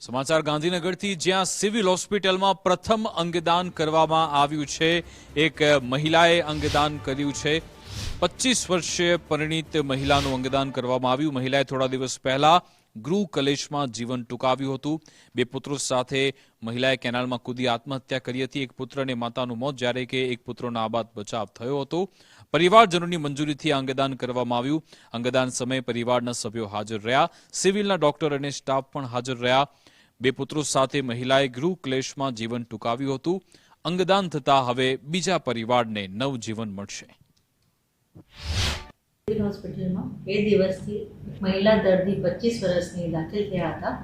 સમાચાર ગાંધીનગરથી, જ્યાં સિવિલ હોસ્પિટલમાં પ્રથમ અંગદાન કરવામાં આવ્યું છે। એક મહિલાએ અંગદાન કર્યું છે। 25 વર્ષીય પરિણીત મહિલાનું અંગદાન કરવામાં આવ્યું। મહિલાએ થોડા દિવસ પહેલા ગૃહ કલેશમાં જીવન ટૂંકાવ્યું હતું। બે પુત્રો સાથે મહિલાએ કેનાલમાં કૂદી આત્મહત્યા કરી હતી। એક પુત્ર અને માતાનું મોત, જ્યારે કે એક પુત્રનો આબાદ બચાવ થયો હતો। પરિવારજનોની મંજૂરીથી અંગદાન કરવામાં આવ્યું। અંગદાન સમયે પરિવારના સભ્યો હાજર રહ્યા। સિવિલના ડોક્ટર અને સ્ટાફ પણ હાજર રહ્યા। બે પુત્રો સાથે મહિલાએ ગૃહ ક્લેશમાં જીવન ટૂંકાવ્યું હતું। અંગદાન થતા હવે બીજા પરિવારને નવજીવન મળશે। સિવિલ હોસ્પિટલમાં 2 દિવસથી મહિલા દર્દી 25 વર્ષની દાખલ થયા હતા।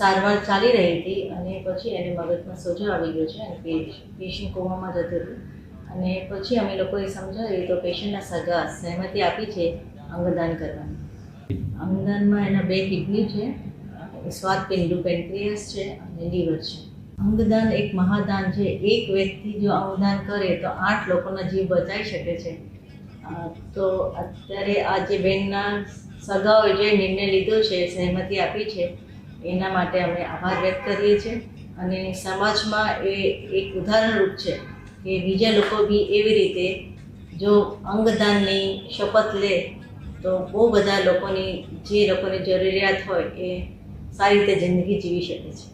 સારવાર ચાલી રહી હતી અને પછી એને મગજમાં સોજો આવી ગયો છે અને પેશન્ટ કોમામાં જતું હતું અને પછી અમે લોકોએ સમજાવ્યું તો પેશન્ટના સગા સહેમતી આપી છે અંગદાન કરવાની। અંગદાનમાં એના 2 કિડની છે, સ્વાદપિંડુ પેન્ક્રિયાસ છે અને લીવર છે। અંગદાન એક મહાદાન છે। એક વ્યક્તિ જો અંગદાન કરે તો 8 લોકોના જીવ બચાવી શકે છે। તો અત્યારે આ જે બેનના સગાઓએ જે નિર્ણય લીધો છે, સહેમતી આપી છે, એના માટે અમે આભાર વ્યક્ત કરીએ છીએ અને સમાજમાં એ એક ઉદાહરણરૂપ છે કે બીજા લોકો બી એવી રીતે જો અંગદાનની શપથ લે તો બહુ બધા લોકોની જે લોકોની જરૂરિયાત હોય એ સારી રીતે જિંદગી જીવી શકે છે।